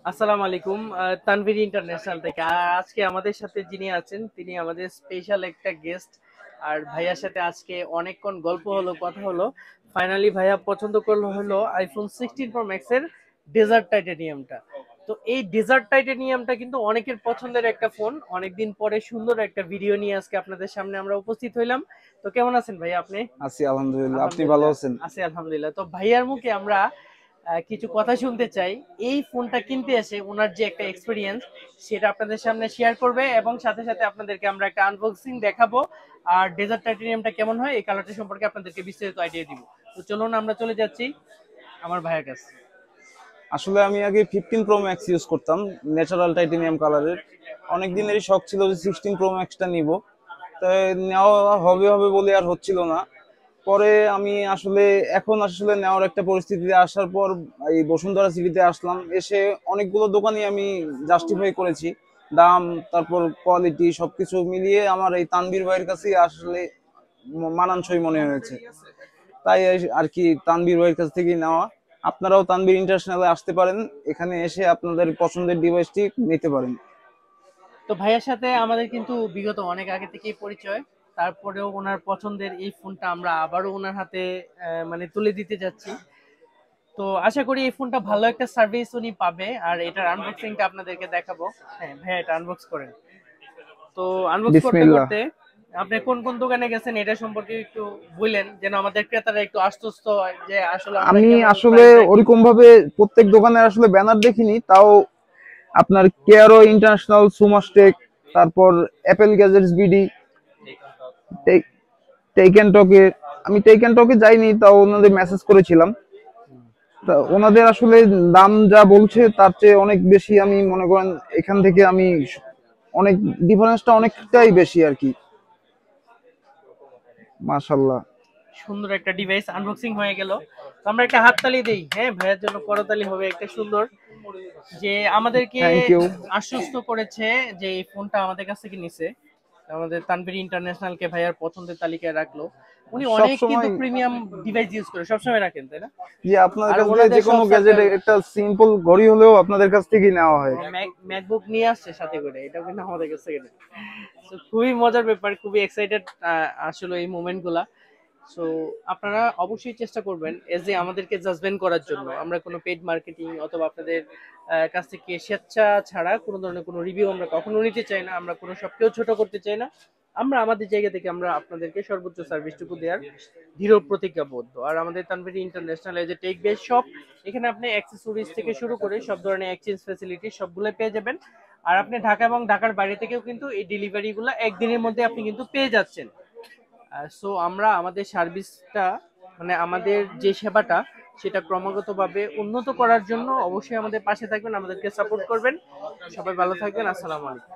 আসসালামু আলাইকুম। তানভীর ইন্টারন্যাশনাল থেকে আজকে আমাদের সাথে যিনি আছেন তিনি আমাদের স্পেশাল একটা গেস্ট। আর ভাইয়ার সাথে আজকে অনেকক্ষণ গল্প হলো, কথা হলো। ফাইনালি ভাইয়া পছন্দ করলো হলো আইফোন 16 প্রো ম্যাক্স এর ডেজার্ট টাইটানিয়ামটা। তো এই ডেজার্ট টাইটানিয়ামটা কিন্তু অনেকের পছন্দের একটা ফোন। অনেকদিন পরে সুন্দর একটা ভিডিও নিয়ে আজকে আপনাদের সামনে আমরা উপস্থিত হইলাম। তো কেমন আছেন ভাইয়া আপনি? আছি আলহামদুলিল্লাহ। আপনি ভালো আলহামদুলিল্লাহ। আছেন? আছি আলহামদুলিল্লাহ। তো ভাইয়ার মুখে আমরা কিছু কথা শুনতে চাই। এই ফোনটা কিনতে এসে ওনার যে একটা এক্সপিরিয়েন্স সেটা আপনাদের সামনে শেয়ার করবে, এবং সাথে সাথে আপনাদেরকে আমরা একটা আনবক্সিং দেখাবো। আর ডেজার্ট টাইটেনিয়ামটা কেমন হয় এই কালারটা সম্পর্কে আপনাদেরকে বিস্তারিত আইডিয়া দিব। তো চলুন আমরা চলে যাচ্ছি আমার ভাইয়ের কাছে। আসলে আমি আগে 15 প্রো ম্যাক্স ইউজ করতাম, ন্যাচারাল টাইটেনিয়াম কালারের। অনেক দিনেরই শখ ছিল যে 16 প্রো ম্যাক্সটা নিব, তাই নেওয়া হবে হবে বলে আর হচ্ছিল না। পরে আমি আসলে এখন আসলে নেওয়ার একটা পরিস্থিতিতে আসার পর এই বসুন্ধরা সিটিতে আসলাম। এসে অনেকগুলো দোকানই আমি জাস্টিফাই করেছি, দাম তারপর কোয়ালিটি সবকিছু মিলিয়ে আমার এই তানভীর ভাইয়ের কাছেই আসলে মানানসই মনে হয়েছে। তাই আর কি তানভীর ভাইয়ের কাছ থেকেই নেওয়া। আপনারাও তানভীর ইন্টারন্যাশনালে আসতে পারেন, এখানে এসে আপনাদের পছন্দের ডিভাইসটি নিতে পারেন। তো ভাইয়ার সাথে আমাদের কিন্তু বিগত অনেক আগে থেকেই পরিচয়। তারপরেও ওনার পছন্দের এই ফোনটা আমরা আবারও ওনার হাতে মানে তুলে দিতে যাচ্ছি। তো আশা করি এই ফোনটা ভালো একটা সার্ভিস উনি পাবে, আর এটার আনবক্সিংটা আপনাদেরকে দেখাবো। হ্যাঁ ভাইয়া, এটা আনবক্স করেন। তো আনবক্স করতে বিসমিল্লাহ। করতে আপনি কোন কোন দোকানে গেছেন এটা সম্পর্কে একটু বললেন, যেন আমাদের ক্রেতারা একটু আশ্বস্ত হয় যে আসলে আমরা আমি কেমন আসলে প্রাইস রাখি। ওরকম ভাবে প্রত্যেক দোকানের আসলে ব্যানার দেখিনি, তাও আপনার কেয়ারো ইন্টারন্যাশনাল, সুমাসটেক, তারপর অ্যাপেল গ্যাজেটস বিডি, টেক টকে। আমি টেক টকে যাইনি, তাও ওনাদের মেসেজ করেছিলাম। তা ওনাদের আসলে দাম যা বলছে তার চেয়ে অনেক বেশি। আমি মনে করেন এখান থেকে আমি অনেক ডিফারেন্সটা অনেকটাই বেশি আর কি। মাশাল্লাহ। সুন্দর একটা ডিভাইস আনবক্সিং হয়ে গেল। তো আমরা একটা হাততালি দেই, হ্যাঁ ভাইয়ের জন্য করতালি হবে একটা সুন্দর, যে আমাদেরকে থ্যাংক ইউ। আশ্বস্ত করেছে যে এই ফোনটা আমাদের কাছ থেকে নিছে। আমাদের তানভীর ইন্টারন্যাশনাল কে ভাইয়ার পছন্দের তালিকায় রাখলো। উনি সব অনেক কিন্তু সময় প্রিমিয়াম ডিভাইস ইউজ করে, সবসময় রাখেন তাই না? যে আপনাদের আর কাছ থেকে ওনাদের যে সব কোনো গ্যাজেট, সার্কেল একটা সিম্পল ঘড়ি হলেও আপনাদের কাছ থেকেই নেওয়া হয়। ম্যাকবুক নিয়ে আসছে সাথে করে, এটাও কিন্তু আমাদের কাছ থেকে নেয়। So, খুবই মজার ব্যাপার, খুবই এক্সাইটেড আসলে এই মোমেন্ট গুলা। সো আপনারা অবশ্যই চেষ্টা করবেন এজ এ আমাদেরকে জাজমেন্ট করার জন্য। আমরা কোনো পেড মার্কেটিং অথবা আপনাদের কাছ থেকে স্বেচ্ছা ছাড়া কোনো ধরনের কোনো রিভিউ আমরা কখনো নিতে চাই না। আমরা কোনো সবকেও ছোট করতে চাই না। আমরা আমাদের জায়গা থেকে আমরা আপনাদেরকে সর্বোচ্চ সার্ভিসটুকু দেওয়ার দৃঢ় প্রতিজ্ঞাবদ্ধ। আর আমাদের Tanvir international as a tech base shop, এখানে আপনি অ্যাক্সেসরিজ থেকে শুরু করে সব ধরনের এক্সচেঞ্জ ফ্যাসিলিটি সবগুলো পেয়ে যাবেন। আর আপনি ঢাকা এবং ঢাকার বাইরে থেকেও কিন্তু এই ডেলিভারিগুলো একদিনের মধ্যে আপনি কিন্তু পেয়ে যাচ্ছেন। সো আমরা আমাদের সার্ভিসটা মানে আমাদের যে সেবাটা সেটা ক্রমাগতভাবে উন্নত করার জন্য অবশ্যই আমাদের পাশে থাকবেন, আমাদেরকে সাপোর্ট করবেন। সবাই ভালো থাকবেন। আসসালামু আলাইকুম।